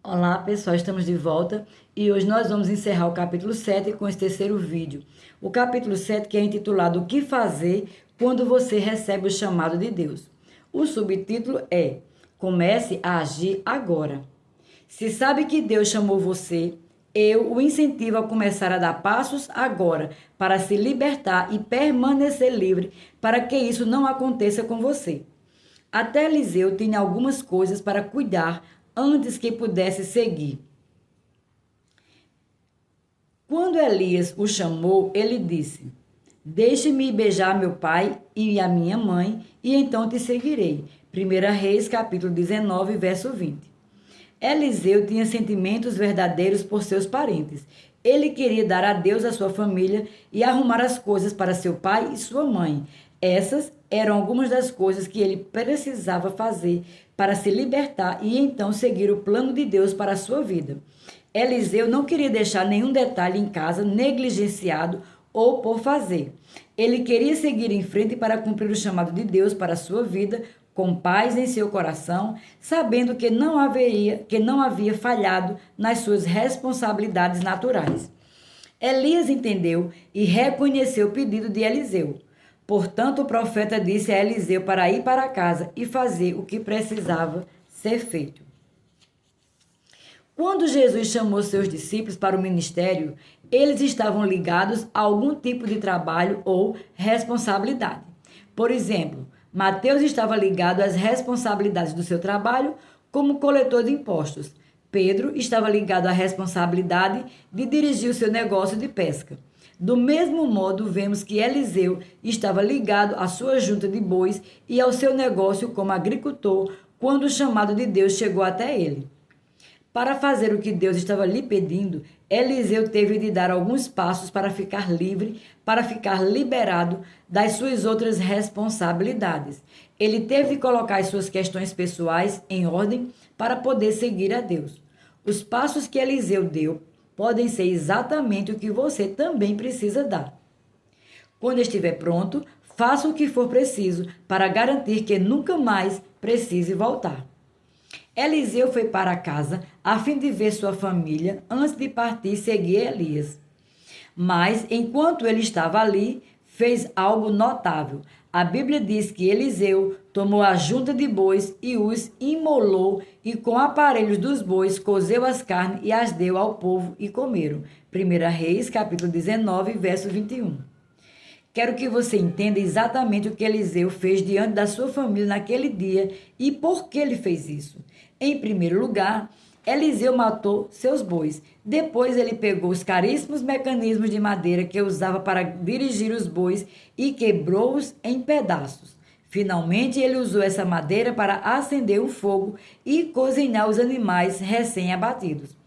Olá pessoal, estamos de volta e hoje nós vamos encerrar o capítulo 7 com esse terceiro vídeo. O capítulo 7 que é intitulado O que fazer quando você recebe o chamado de Deus. O subtítulo é Comece a agir agora. Se sabe que Deus chamou você, eu o incentivo a começar a dar passos agora para se libertar e permanecer livre para que isso não aconteça com você. Até Eliseu tinha algumas coisas para cuidar antes que pudesse seguir. Quando Elias o chamou, ele disse: Deixe-me beijar meu pai e a minha mãe, e então te seguirei. 1 Reis, capítulo 19, verso 20. Eliseu tinha sentimentos verdadeiros por seus parentes. Ele queria dar a Deus a sua família e arrumar as coisas para seu pai e sua mãe. Essas eram algumas das coisas que ele precisava fazer para se libertar e então seguir o plano de Deus para a sua vida. Eliseu não queria deixar nenhum detalhe em casa negligenciado ou por fazer. Ele queria seguir em frente para cumprir o chamado de Deus para a sua vida, com paz em seu coração, sabendo que não havia falhado nas suas responsabilidades naturais. Elias entendeu e reconheceu o pedido de Eliseu. Portanto, o profeta disse a Eliseu para ir para casa e fazer o que precisava ser feito. Quando Jesus chamou seus discípulos para o ministério, eles estavam ligados a algum tipo de trabalho ou responsabilidade. Por exemplo, Mateus estava ligado às responsabilidades do seu trabalho como coletor de impostos. Pedro estava ligado à responsabilidade de dirigir o seu negócio de pesca. Do mesmo modo, vemos que Eliseu estava ligado à sua junta de bois e ao seu negócio como agricultor quando o chamado de Deus chegou até ele. Para fazer o que Deus estava lhe pedindo, Eliseu teve de dar alguns passos para ficar livre, para ficar liberado das suas outras responsabilidades. Ele teve de colocar as suas questões pessoais em ordem para poder seguir a Deus. Os passos que Eliseu deu podem ser exatamente o que você também precisa dar. Quando estiver pronto, faça o que for preciso para garantir que nunca mais precise voltar. Eliseu foi para casa a fim de ver sua família antes de partir e seguir Elias. Mas, enquanto ele estava ali, fez algo notável. A Bíblia diz que Eliseu tomou a junta de bois e os imolou e com aparelhos dos bois cozeu as carnes e as deu ao povo e comeram. 1 Reis, capítulo 19, verso 21. Quero que você entenda exatamente o que Eliseu fez diante da sua família naquele dia e por que ele fez isso. Em primeiro lugar, Eliseu matou seus bois. Depois ele pegou os caríssimos mecanismos de madeira que usava para dirigir os bois e quebrou-os em pedaços. Finalmente, ele usou essa madeira para acender o fogo e cozinhar os animais recém-abatidos.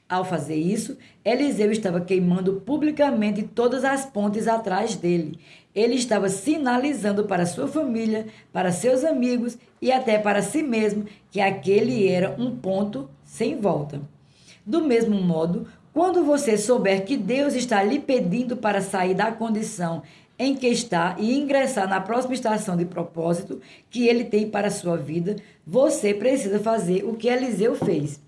Ao fazer isso, Eliseu estava queimando publicamente todas as pontes atrás dele. Ele estava sinalizando para sua família, para seus amigos e até para si mesmo que aquele era um ponto sem volta. Do mesmo modo, quando você souber que Deus está lhe pedindo para sair da condição em que está e ingressar na próxima estação de propósito que ele tem para a sua vida, você precisa fazer o que Eliseu fez.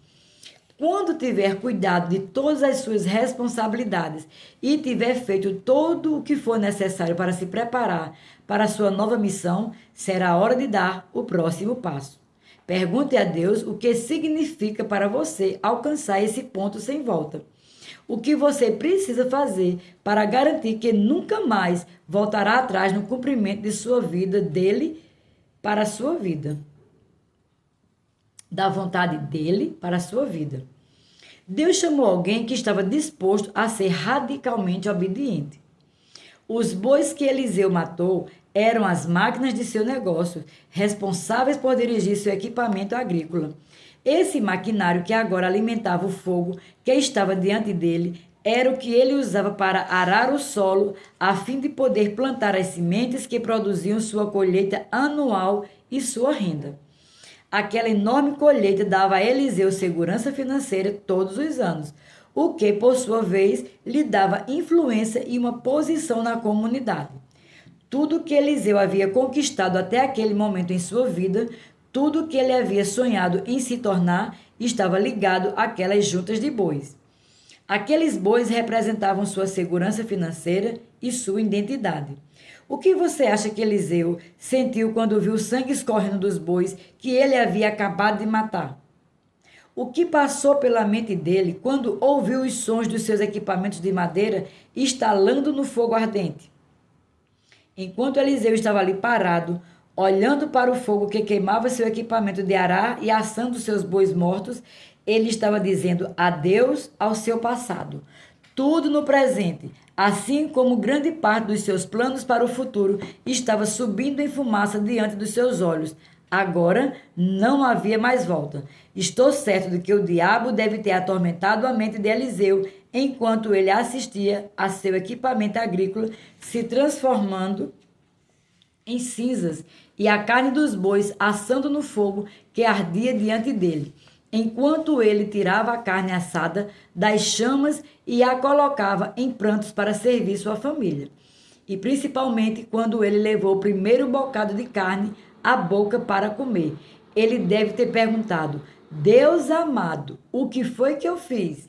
Quando tiver cuidado de todas as suas responsabilidades e tiver feito todo o que for necessário para se preparar para a sua nova missão, será a hora de dar o próximo passo. Pergunte a Deus o que significa para você alcançar esse ponto sem volta. O que você precisa fazer para garantir que nunca mais voltará atrás no cumprimento de sua vida dele para a sua vida. Da vontade dele para a sua vida. Deus chamou alguém que estava disposto a ser radicalmente obediente. Os bois que Eliseu matou eram as máquinas de seu negócio, responsáveis por dirigir seu equipamento agrícola. Esse maquinário que agora alimentava o fogo que estava diante dele era o que ele usava para arar o solo a fim de poder plantar as sementes que produziam sua colheita anual e sua renda. Aquela enorme colheita dava a Eliseu segurança financeira todos os anos, o que, por sua vez, lhe dava influência e uma posição na comunidade. Tudo que Eliseu havia conquistado até aquele momento em sua vida, Tudo o que ele havia sonhado em se tornar estava ligado àquelas juntas de bois. Aqueles bois representavam sua segurança financeira e sua identidade. O que você acha que Eliseu sentiu quando viu o sangue escorrendo dos bois que ele havia acabado de matar? O que passou pela mente dele quando ouviu os sons dos seus equipamentos de madeira estalando no fogo ardente? Enquanto Eliseu estava ali parado, olhando para o fogo que queimava seu equipamento de arar e assando seus bois mortos, ele estava dizendo adeus ao seu passado. Tudo no presente, assim como grande parte dos seus planos para o futuro, estava subindo em fumaça diante dos seus olhos. Agora não havia mais volta. Estou certo de que o diabo deve ter atormentado a mente de Eliseu enquanto ele assistia a seu equipamento agrícola se transformando em cinzas e a carne dos bois assando no fogo que ardia diante dele, enquanto ele tirava a carne assada das chamas e a colocava em prantos para servir sua família. E principalmente quando ele levou o primeiro bocado de carne à boca para comer. Ele deve ter perguntado: Deus amado, o que foi que eu fiz?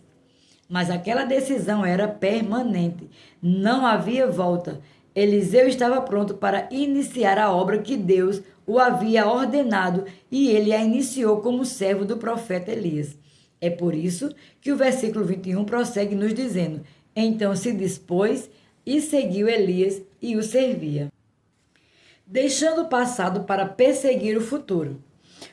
Mas aquela decisão era permanente. Não havia volta. Eliseu estava pronto para iniciar a obra que Deus o havia ordenado e ele a iniciou como servo do profeta Elias. É por isso que o versículo 21 prossegue nos dizendo: Então se dispôs e seguiu Elias e o servia, deixando o passado para perseguir o futuro.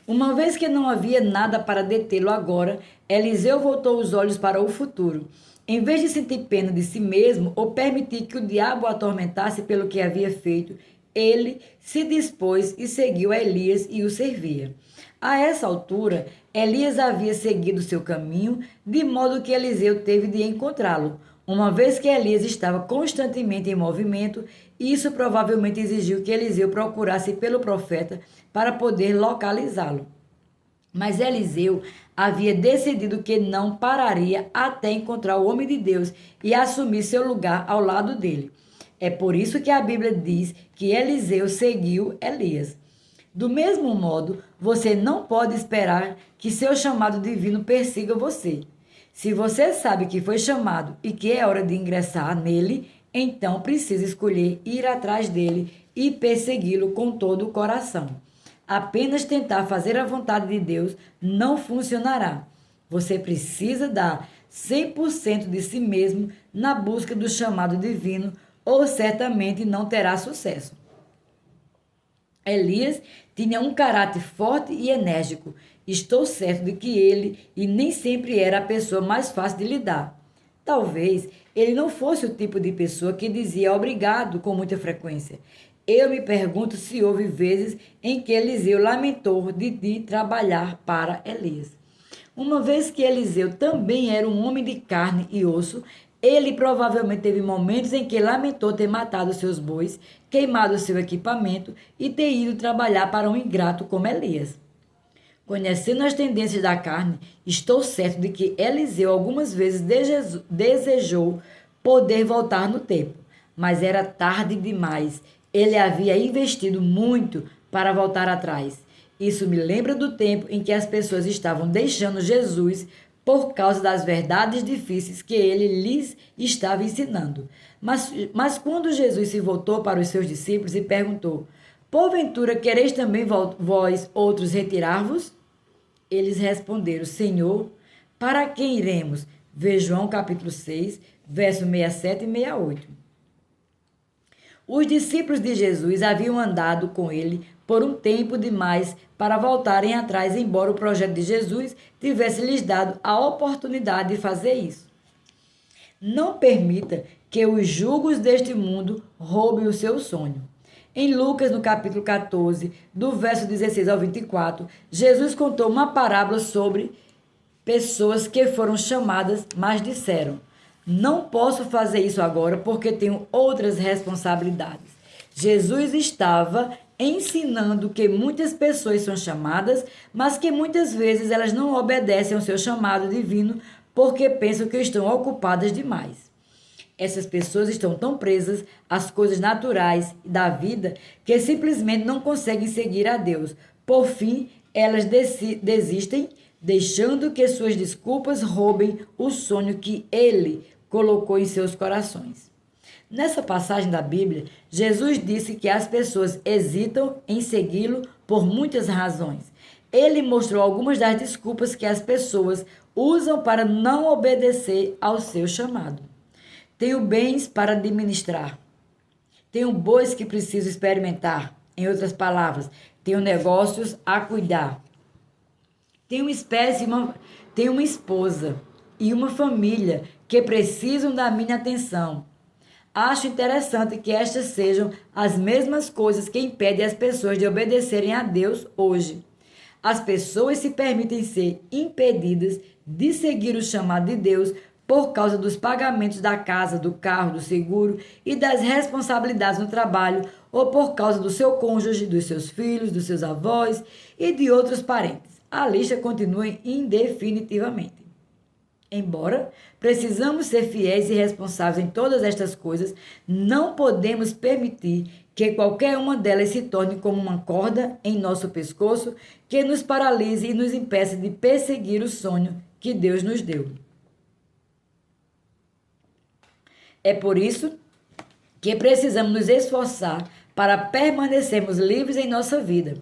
Uma vez que não havia nada para detê-lo agora, Eliseu voltou os olhos para o futuro. Em vez de sentir pena de si mesmo ou permitir que o diabo o atormentasse pelo que havia feito, ele se dispôs e seguiu a Elias e o servia. A essa altura, Elias havia seguido seu caminho, de modo que Eliseu teve de encontrá-lo. Uma vez que Elias estava constantemente em movimento, isso provavelmente exigiu que Eliseu procurasse pelo profeta para poder localizá-lo. Mas Eliseu havia decidido que não pararia até encontrar o homem de Deus e assumir seu lugar ao lado dele. É por isso que a Bíblia diz que Eliseu seguiu Elias. Do mesmo modo, você não pode esperar que seu chamado divino persiga você. Se você sabe que foi chamado e que é hora de ingressar nele, então precisa escolher ir atrás dele e persegui-lo com todo o coração. Apenas tentar fazer a vontade de Deus não funcionará. Você precisa dar 100% de si mesmo na busca do chamado divino ou certamente não terá sucesso. Elias tinha um caráter forte e enérgico. Estou certo de que ele e nem sempre era a pessoa mais fácil de lidar. Talvez ele não fosse o tipo de pessoa que dizia obrigado com muita frequência. Eu me pergunto se houve vezes em que Eliseu lamentou de trabalhar para Elias. Uma vez que Eliseu também era um homem de carne e osso, ele provavelmente teve momentos em que lamentou ter matado seus bois, queimado seu equipamento e ter ido trabalhar para um ingrato como Elias. Conhecendo as tendências da carne, estou certo de que Eliseu algumas vezes desejou poder voltar no tempo, mas era tarde demais. Ele havia investido muito para voltar atrás. Isso me lembra do tempo em que as pessoas estavam deixando Jesus por causa das verdades difíceis que ele lhes estava ensinando. Mas quando Jesus se voltou para os seus discípulos e perguntou: Porventura quereis também vós outros retirar-vos? Eles responderam: Senhor, para quem iremos? Vê João capítulo 6, verso 67 e 68. Os discípulos de Jesus haviam andado com ele por um tempo demais para voltarem atrás, embora o projeto de Jesus tivesse lhes dado a oportunidade de fazer isso. Não permita que os julgos deste mundo roubem o seu sonho. Em Lucas, no capítulo 14, do verso 16 ao 24, Jesus contou uma parábola sobre pessoas que foram chamadas, mas disseram: Não posso fazer isso agora porque tenho outras responsabilidades. Jesus estava ensinando que muitas pessoas são chamadas, mas que muitas vezes elas não obedecem ao seu chamado divino porque pensam que estão ocupadas demais. Essas pessoas estão tão presas às coisas naturais da vida que simplesmente não conseguem seguir a Deus. Por fim, elas desistem, deixando que suas desculpas roubem o sonho que ele colocou em seus corações. Nessa passagem da Bíblia, Jesus disse que as pessoas hesitam em segui-lo por muitas razões. Ele mostrou algumas das desculpas que as pessoas usam para não obedecer ao seu chamado. Tenho bens para administrar. Tenho bois que preciso experimentar. Em outras palavras, tenho negócios a cuidar. Tenho uma esposa e uma família que precisam da minha atenção. Acho interessante que estas sejam as mesmas coisas que impedem as pessoas de obedecerem a Deus hoje. As pessoas se permitem ser impedidas de seguir o chamado de Deus por causa dos pagamentos da casa, do carro, do seguro e das responsabilidades no trabalho, ou por causa do seu cônjuge, dos seus filhos, dos seus avós e de outros parentes. A lista continua indefinitivamente. Embora precisamos ser fiéis e responsáveis em todas estas coisas, não podemos permitir que qualquer uma delas se torne como uma corda em nosso pescoço que nos paralise e nos impeça de perseguir o sonho que Deus nos deu. É por isso que precisamos nos esforçar para permanecermos livres em nossa vida.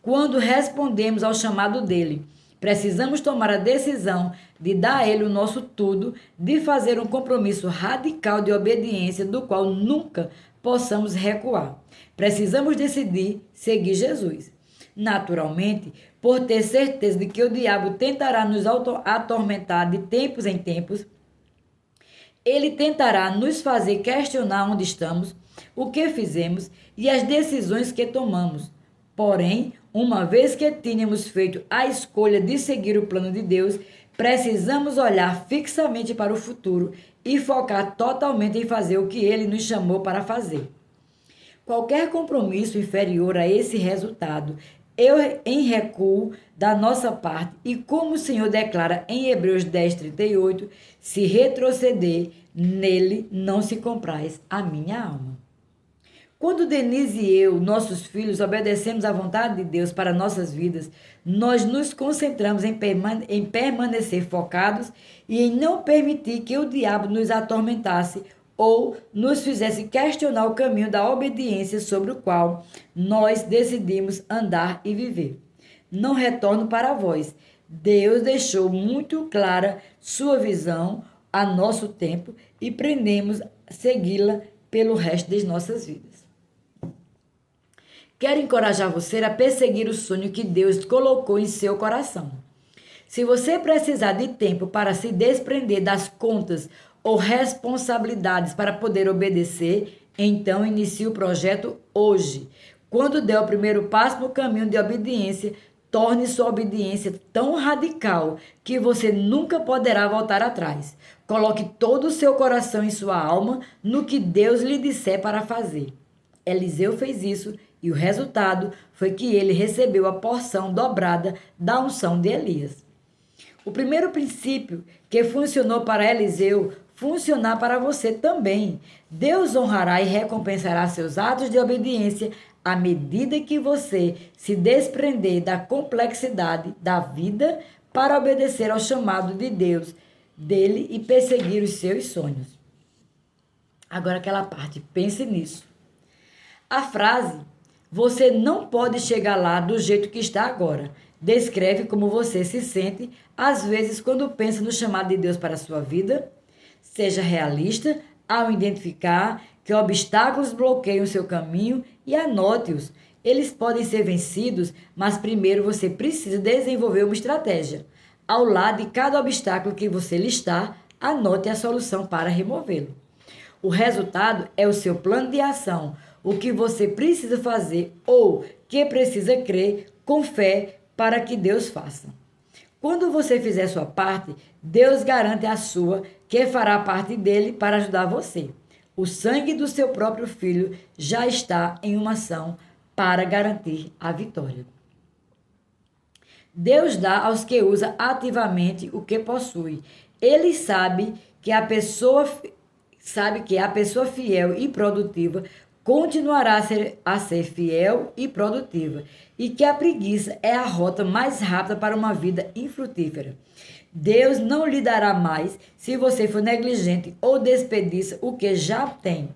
Quando respondemos ao chamado dele, precisamos tomar a decisão de dar a ele o nosso tudo, de fazer um compromisso radical de obediência do qual nunca possamos recuar. Precisamos decidir seguir Jesus. Naturalmente, por ter certeza de que o diabo tentará nos atormentar de tempos em tempos, ele tentará nos fazer questionar onde estamos, o que fizemos e as decisões que tomamos. Porém, uma vez que tínhamos feito a escolha de seguir o plano de Deus, precisamos olhar fixamente para o futuro e focar totalmente em fazer o que ele nos chamou para fazer. Qualquer compromisso inferior a esse resultado em recuo da nossa parte, e como o Senhor declara em Hebreus 10:38, se retroceder, nele não se compraz a minha alma. Quando Denise e eu, nossos filhos, obedecemos à vontade de Deus para nossas vidas, nós nos concentramos em permanecer focados e em não permitir que o diabo nos atormentasse ou nos fizesse questionar o caminho da obediência sobre o qual nós decidimos andar e viver. Não retorno para vós. Deus deixou muito clara sua visão a nosso tempo e pretendemos segui-la pelo resto das nossas vidas. Quero encorajar você a perseguir o sonho que Deus colocou em seu coração. Se você precisar de tempo para se desprender das contas ou responsabilidades para poder obedecer, então inicie o projeto hoje. Quando der o primeiro passo no caminho de obediência, torne sua obediência tão radical que você nunca poderá voltar atrás. Coloque todo o seu coração e sua alma no que Deus lhe disser para fazer. Eliseu fez isso e o resultado foi que ele recebeu a porção dobrada da unção de Elias. O primeiro princípio que funcionou para Eliseu funcionar para você também. Deus honrará e recompensará seus atos de obediência à medida que você se desprender da complexidade da vida para obedecer ao chamado de Deus dele e perseguir os seus sonhos. Agora aquela parte, pense nisso. A frase "você não pode chegar lá do jeito que está agora" descreve como você se sente às vezes quando pensa no chamado de Deus para a sua vida. Seja realista ao identificar que obstáculos bloqueiam o seu caminho e anote-os. Eles podem ser vencidos, mas primeiro você precisa desenvolver uma estratégia. Ao lado de cada obstáculo que você listar, anote a solução para removê-lo. O resultado é o seu plano de ação, o que você precisa fazer ou que precisa crer com fé para que Deus faça. Quando você fizer sua parte, Deus garante a sua, que fará parte dele para ajudar você. O sangue do seu próprio filho já está em uma ação para garantir a vitória. Deus dá aos que usa ativamente o que possui. Ele sabe que a pessoa fiel e produtiva continuará a ser fiel e produtiva, e que a preguiça é a rota mais rápida para uma vida infrutífera. Deus não lhe dará mais se você for negligente ou desperdiça o que já tem.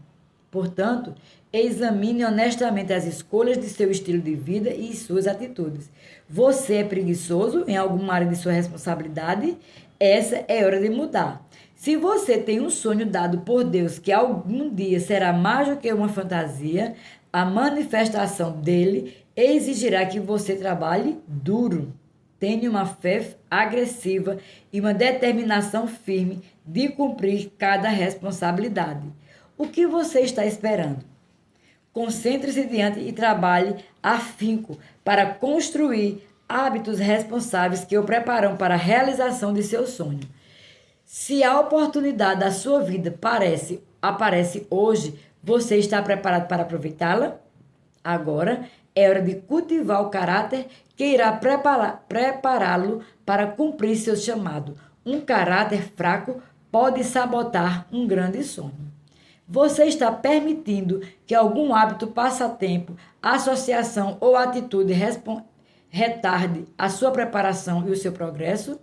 Portanto, examine honestamente as escolhas de seu estilo de vida e suas atitudes. Você é preguiçoso em alguma área de sua responsabilidade? Essa é hora de mudar. Se você tem um sonho dado por Deus que algum dia será mais do que uma fantasia, a manifestação dele exigirá que você trabalhe duro. Tenha uma fé agressiva e uma determinação firme de cumprir cada responsabilidade. O que você está esperando? Concentre-se diante e trabalhe afinco para construir hábitos responsáveis que o preparam para a realização de seu sonho. Se a oportunidade da sua vida aparece hoje, você está preparado para aproveitá-la? Agora é hora de cultivar o caráter que irá prepará-lo para cumprir seu chamado. Um caráter fraco pode sabotar um grande sonho. Você está permitindo que algum hábito, passatempo, associação ou atitude retarde a sua preparação e o seu progresso?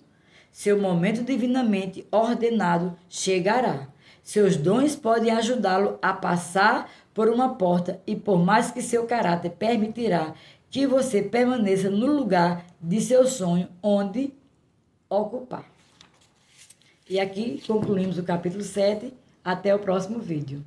Seu momento divinamente ordenado chegará. Seus dons podem ajudá-lo a passar por uma porta e por mais que seu caráter permitirá que você permaneça no lugar de seu sonho onde ocupar. E aqui concluímos o capítulo 7. Até o próximo vídeo.